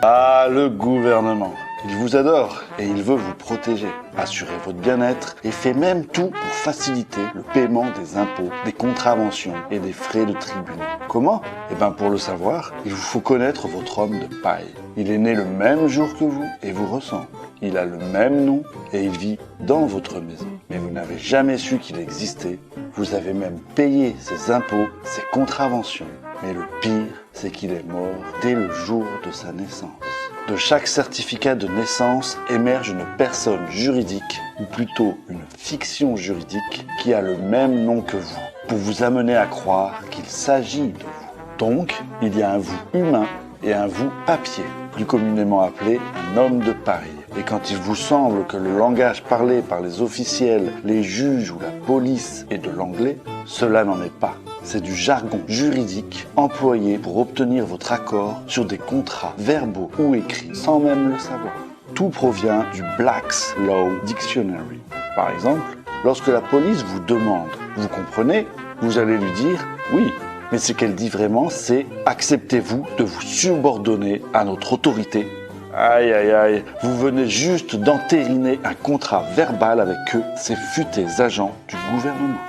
Ah, le gouvernement. Il vous adore et il veut vous protéger, assurer votre bien-être et fait même tout pour faciliter le paiement des impôts, des contraventions et des frais de tribunal. Comment? Eh bien pour le savoir, il vous faut connaître votre homme de paille. Il est né le même jour que vous et vous ressemble. Il a le même nom et il vit dans votre maison. Mais vous n'avez jamais su qu'il existait. Vous avez même payé ses impôts, ses contraventions. Mais le pire, c'est qu'il est mort dès le jour de sa naissance. De chaque certificat de naissance émerge une personne juridique, ou plutôt une fiction juridique, qui a le même nom que vous, pour vous amener à croire qu'il s'agit de vous. Donc, il y a un vous humain et un vous papier, plus communément appelé un homme de paille. Et quand il vous semble que le langage parlé par les officiels, les juges ou la police est de l'anglais, cela n'en est pas. C'est du jargon juridique employé pour obtenir votre accord sur des contrats verbaux ou écrits sans même le savoir. Tout provient du Black's Law Dictionary. Par exemple, lorsque la police vous demande « Vous comprenez ?», vous allez lui dire « Oui ». Mais ce qu'elle dit vraiment, c'est « Acceptez-vous de vous subordonner à notre autorité ?» Aïe aïe aïe, vous venez juste d'entériner un contrat verbal avec eux, ces futés agents du gouvernement.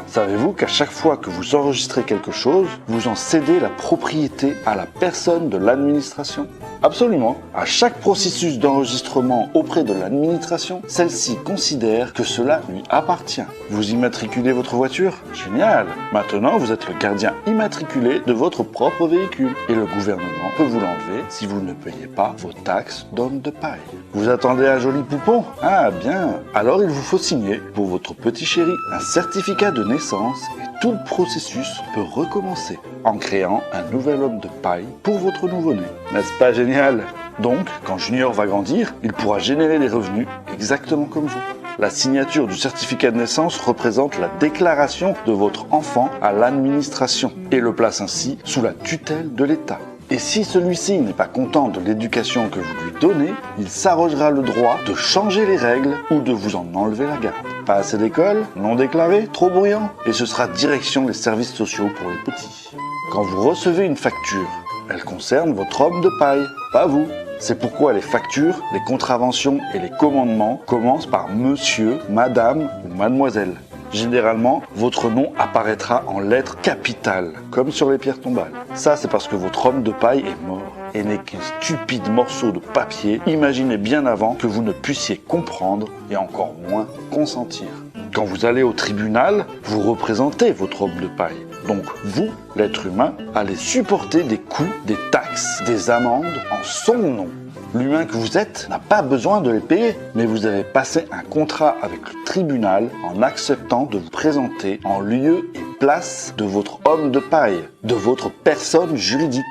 Savez-vous qu'à chaque fois que vous enregistrez quelque chose, vous en cédez la propriété à la personne de l'administration? Absolument. À chaque processus d'enregistrement auprès de l'administration, celle-ci considère que cela lui appartient. Vous immatriculez votre voiture? Génial! Maintenant, vous êtes le gardien immatriculé de votre propre véhicule. Et le gouvernement peut vous l'enlever si vous ne payez pas vos taxes d'homme de paille. Vous attendez un joli poupon? Ah bien! Alors il vous faut signer, pour votre petit chéri, un certificat de naissance et tout le processus peut recommencer en créant un nouvel homme de paille pour votre nouveau-né. N'est-ce pas génial? Donc, quand Junior va grandir, il pourra générer des revenus exactement comme vous. La signature du certificat de naissance représente la déclaration de votre enfant à l'administration et le place ainsi sous la tutelle de l'État. Et si celui-ci n'est pas content de l'éducation que vous lui donnez, il s'arrogera le droit de changer les règles ou de vous en enlever la garde. Pas assez d'école, non déclaré, trop bruyant, et ce sera direction les services sociaux pour les petits. Quand vous recevez une facture, elle concerne votre homme de paille, pas vous. C'est pourquoi les factures, les contraventions et les commandements commencent par monsieur, madame ou mademoiselle. Généralement, votre nom apparaîtra en lettres capitales, comme sur les pierres tombales. Ça, c'est parce que votre homme de paille est mort et n'est qu'un stupide morceau de papier imaginé bien avant que vous ne puissiez comprendre et encore moins consentir. Quand vous allez au tribunal, vous représentez votre homme de paille. Donc vous, l'être humain, allez supporter des coûts, des taxes, des amendes en son nom. L'humain que vous êtes n'a pas besoin de les payer, mais vous avez passé un contrat avec le tribunal en acceptant de vous présenter en lieu et place de votre homme de paille, de votre personne juridique,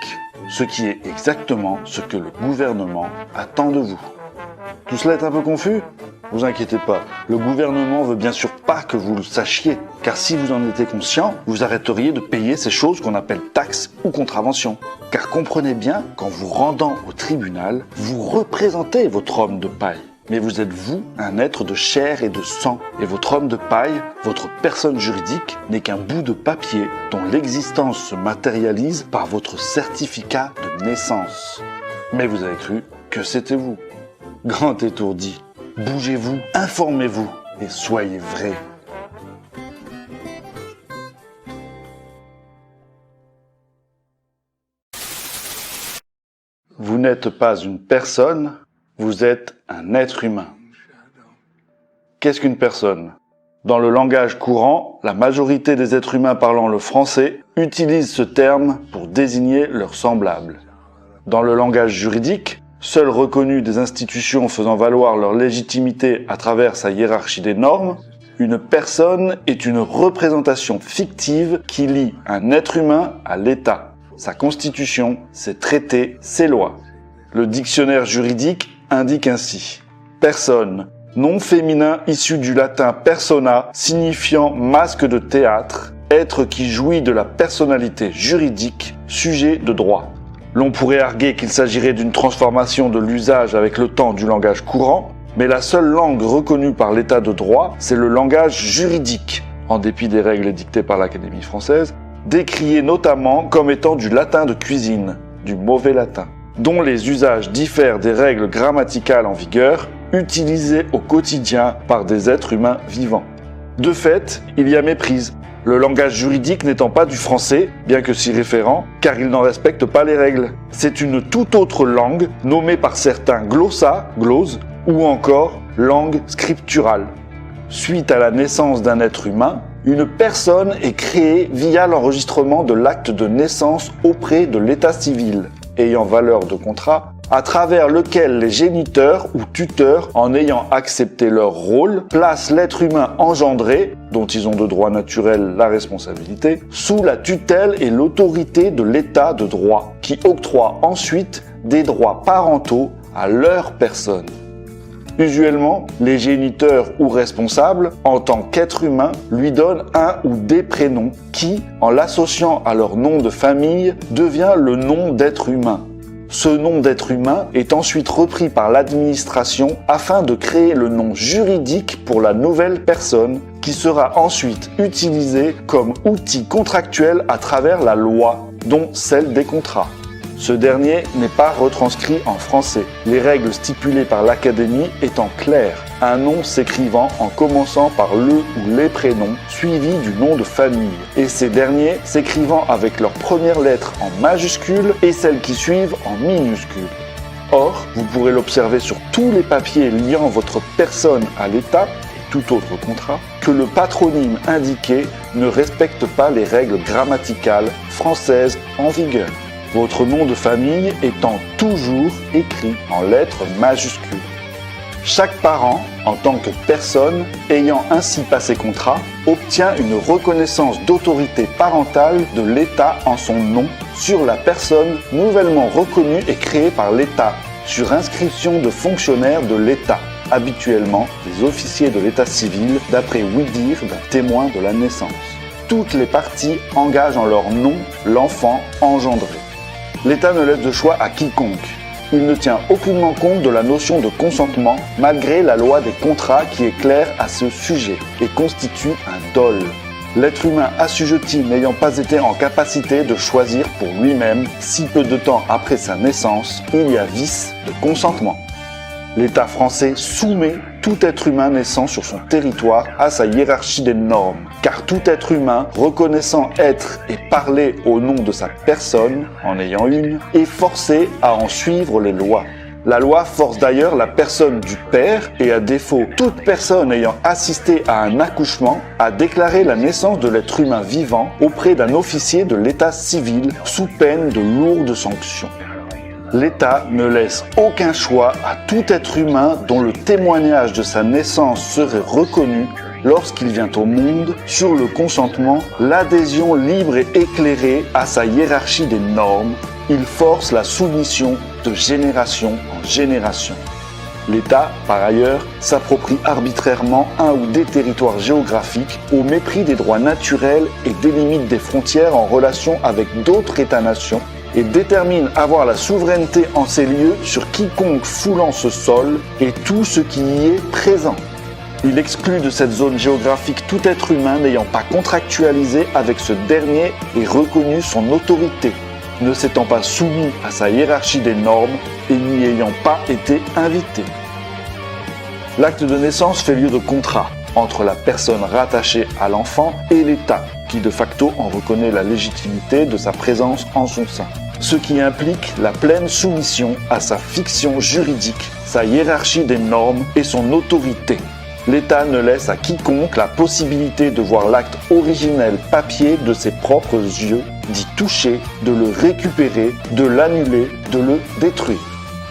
ce qui est exactement ce que le gouvernement attend de vous. Tout cela est un peu confus? Vous inquiétez pas, le gouvernement veut bien sûr pas que vous le sachiez, car si vous en étiez conscient, vous arrêteriez de payer ces choses qu'on appelle taxes ou contraventions. Car comprenez bien qu'en vous rendant au tribunal, vous représentez votre homme de paille. Mais vous êtes vous, un être de chair et de sang, et votre homme de paille, votre personne juridique, n'est qu'un bout de papier dont l'existence se matérialise par votre certificat de naissance. Mais vous avez cru que c'était vous. Grand étourdi. Bougez-vous, informez-vous et soyez vrai. Vous n'êtes pas une personne, vous êtes un être humain. Qu'est-ce qu'une personne? Dans le langage courant, la majorité des êtres humains parlant le français utilisent ce terme pour désigner leurs semblables. Dans le langage juridique, seul reconnu des institutions faisant valoir leur légitimité à travers sa hiérarchie des normes, une personne est une représentation fictive qui lie un être humain à l'État, sa constitution, ses traités, ses lois. Le dictionnaire juridique indique ainsi « Personne, nom féminin issu du latin persona, signifiant masque de théâtre, être qui jouit de la personnalité juridique, sujet de droit ». L'on pourrait arguer qu'il s'agirait d'une transformation de l'usage avec le temps du langage courant, mais la seule langue reconnue par l'état de droit, c'est le langage juridique, en dépit des règles édictées par l'Académie française, décrié notamment comme étant du latin de cuisine, du mauvais latin. dont les usages diffèrent des règles grammaticales en vigueur, utilisées au quotidien par des êtres humains vivants. De fait, il y a méprise, le langage juridique n'étant pas du français, bien que s'y référant, car il n'en respecte pas les règles. C'est une toute autre langue, nommée par certains glossa, glose, ou encore langue scripturale. Suite à la naissance d'un être humain, une personne est créée via l'enregistrement de l'acte de naissance auprès de l'état civil, ayant valeur de contrat, à travers lequel les géniteurs ou tuteurs, en ayant accepté leur rôle, placent l'être humain engendré, dont ils ont de droit naturel la responsabilité, sous la tutelle et l'autorité de l'état de droit, qui octroie ensuite des droits parentaux à leur personne. Usuellement, les géniteurs ou responsables, en tant qu'être humain, lui donnent un ou des prénoms qui, en l'associant à leur nom de famille, devient le nom d'être humain. Ce nom d'être humain est ensuite repris par l'administration afin de créer le nom juridique pour la nouvelle personne qui sera ensuite utilisé comme outil contractuel à travers la loi, dont celle des contrats. Ce dernier n'est pas retranscrit en français, les règles stipulées par l'Académie étant claires, un nom s'écrivant en commençant par le ou les prénoms, suivis du nom de famille, et ces derniers s'écrivant avec leurs premières lettres en majuscules et celles qui suivent en minuscules. Or, vous pourrez l'observer sur tous les papiers liant votre personne à l'État, et tout autre contrat, que le patronyme indiqué ne respecte pas les règles grammaticales françaises en vigueur. Votre nom de famille étant toujours écrit en lettres majuscules. Chaque parent, en tant que personne, ayant ainsi passé contrat, obtient une reconnaissance d'autorité parentale de l'État en son nom sur la personne nouvellement reconnue et créée par l'État, sur inscription de fonctionnaires de l'État, habituellement des officiers de l'État civil, d'après ouï-dire d'un témoin de la naissance. Toutes les parties engagent en leur nom l'enfant engendré. L'État ne laisse de choix à quiconque. Il ne tient aucunement compte de la notion de consentement, malgré la loi des contrats qui est claire à ce sujet et constitue un dol. L'être humain assujetti n'ayant pas été en capacité de choisir pour lui-même, si peu de temps après sa naissance, il y a vice de consentement. L'État français soumet tout être humain naissant sur son territoire à sa hiérarchie des normes, car tout être humain reconnaissant être et parler au nom de sa personne, en ayant une, est forcé à en suivre les lois. La loi force d'ailleurs la personne du père et à défaut toute personne ayant assisté à un accouchement à déclarer la naissance de l'être humain vivant auprès d'un officier de l'état civil sous peine de lourdes sanctions. L'État ne laisse aucun choix à tout être humain dont le témoignage de sa naissance serait reconnu lorsqu'il vient au monde sur le consentement, l'adhésion libre et éclairée à sa hiérarchie des normes. Il force la soumission de génération en génération. L'État, par ailleurs, s'approprie arbitrairement un ou des territoires géographiques au mépris des droits naturels et délimite des frontières en relation avec d'autres États-nations et détermine avoir la souveraineté en ces lieux sur quiconque foulant ce sol et tout ce qui y est présent. Il exclut de cette zone géographique tout être humain n'ayant pas contractualisé avec ce dernier et reconnu son autorité, ne s'étant pas soumis à sa hiérarchie des normes et n'y ayant pas été invité. L'acte de naissance fait lieu de contrat entre la personne rattachée à l'enfant et l'État, qui de facto en reconnaît la légitimité de sa présence en son sein. Ce qui implique la pleine soumission à sa fiction juridique, sa hiérarchie des normes et son autorité. L'État ne laisse à quiconque la possibilité de voir l'acte originel papier de ses propres yeux, d'y toucher, de le récupérer, de l'annuler, de le détruire.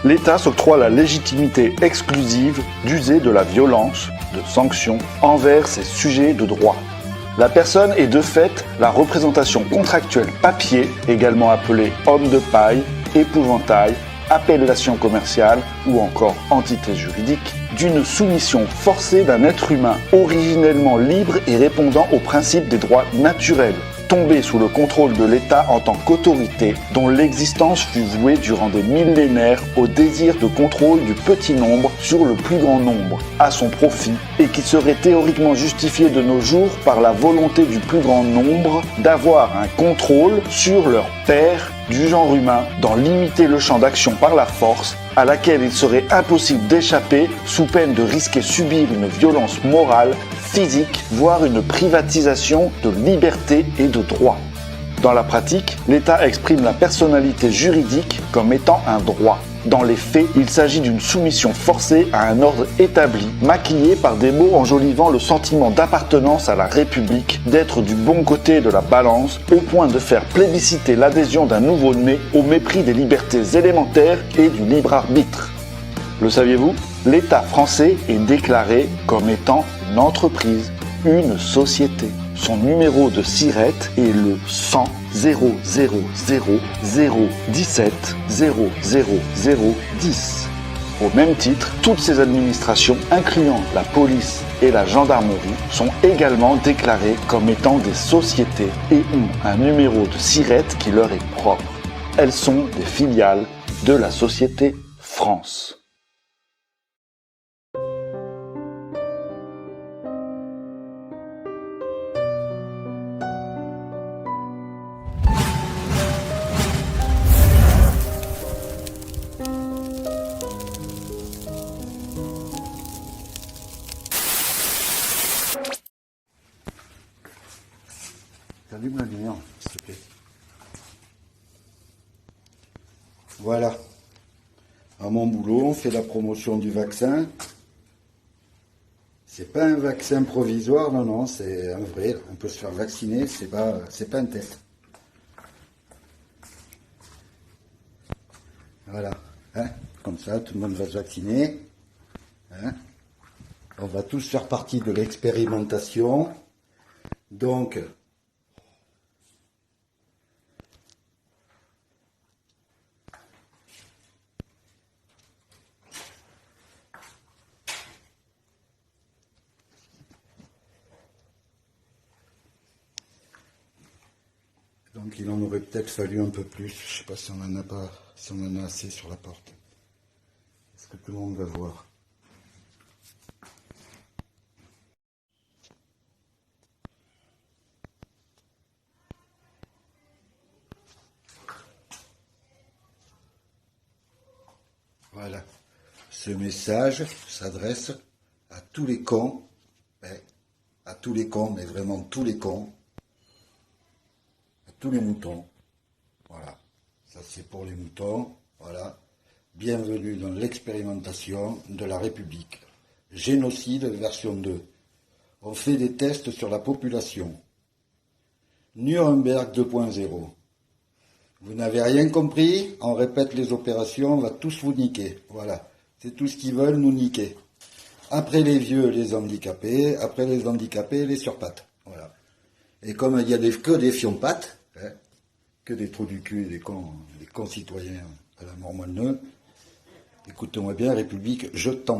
L'État s'octroie la légitimité exclusive d'user de la violence, de sanctions, envers ses sujets de droit. La personne est de fait la représentation contractuelle papier, également appelée homme de paille, épouvantail, appellation commerciale ou encore entité juridique, d'une soumission forcée d'un être humain originellement libre et répondant aux principes des droits naturels, tombé sous le contrôle de l'État en tant qu'autorité, dont l'existence fut vouée durant des millénaires au désir de contrôle du petit nombre sur le plus grand nombre, à son profit et qui serait théoriquement justifiée de nos jours par la volonté du plus grand nombre d'avoir un contrôle sur leur pair du genre humain, d'en limiter le champ d'action par la force, à laquelle il serait impossible d'échapper sous peine de risquer subir une violence morale, physique, voire une privatisation de liberté et de droits. Dans la pratique, l'État exprime la personnalité juridique comme étant un droit. Dans les faits, il s'agit d'une soumission forcée à un ordre établi, maquillé par des mots enjolivant le sentiment d'appartenance à la République, d'être du bon côté de la balance, au point de faire plébisciter l'adhésion d'un nouveau-né au mépris des libertés élémentaires et du libre arbitre. Le saviez-vous ? L'État français est déclaré comme étant une entreprise, une société. Son numéro de SIRET est le 100 000 017 00010. Au même titre, toutes ces administrations, incluant la police et la gendarmerie, sont également déclarées comme étant des sociétés et ont un numéro de SIRET qui leur est propre. Elles sont des filiales de la société France. Allume la lumière, s'il te plaît. Voilà. À mon boulot, on fait la promotion du vaccin. C'est pas un vaccin provisoire, non, c'est un vrai. On peut se faire vacciner, c'est pas un test. Voilà. Hein, comme ça, tout le monde va se vacciner. Hein. On va tous faire partie de l'expérimentation. Donc, il en aurait peut-être fallu un peu plus. Je sais pas si on en a pas, si on en a assez sur la porte. Est-ce que tout le monde va voir? Voilà. Ce message s'adresse à tous les cons, à tous les cons, mais vraiment tous les cons, à tous les moutons. Voilà. Ça c'est pour les moutons. Voilà. Bienvenue dans l'expérimentation de la République. Génocide version 2. On fait des tests sur la population. Nuremberg 2.0. Vous n'avez rien compris? On répète les opérations, on va tous vous niquer. Voilà. C'est tout ce qu'ils veulent, nous niquer. Après les vieux, les handicapés. Après les handicapés, les surpattes. Voilà. Et comme il n'y a que des fions-pattes, que des trous du cul, des concitoyens à la mort moelleux, écoutez-moi bien, République, je t'en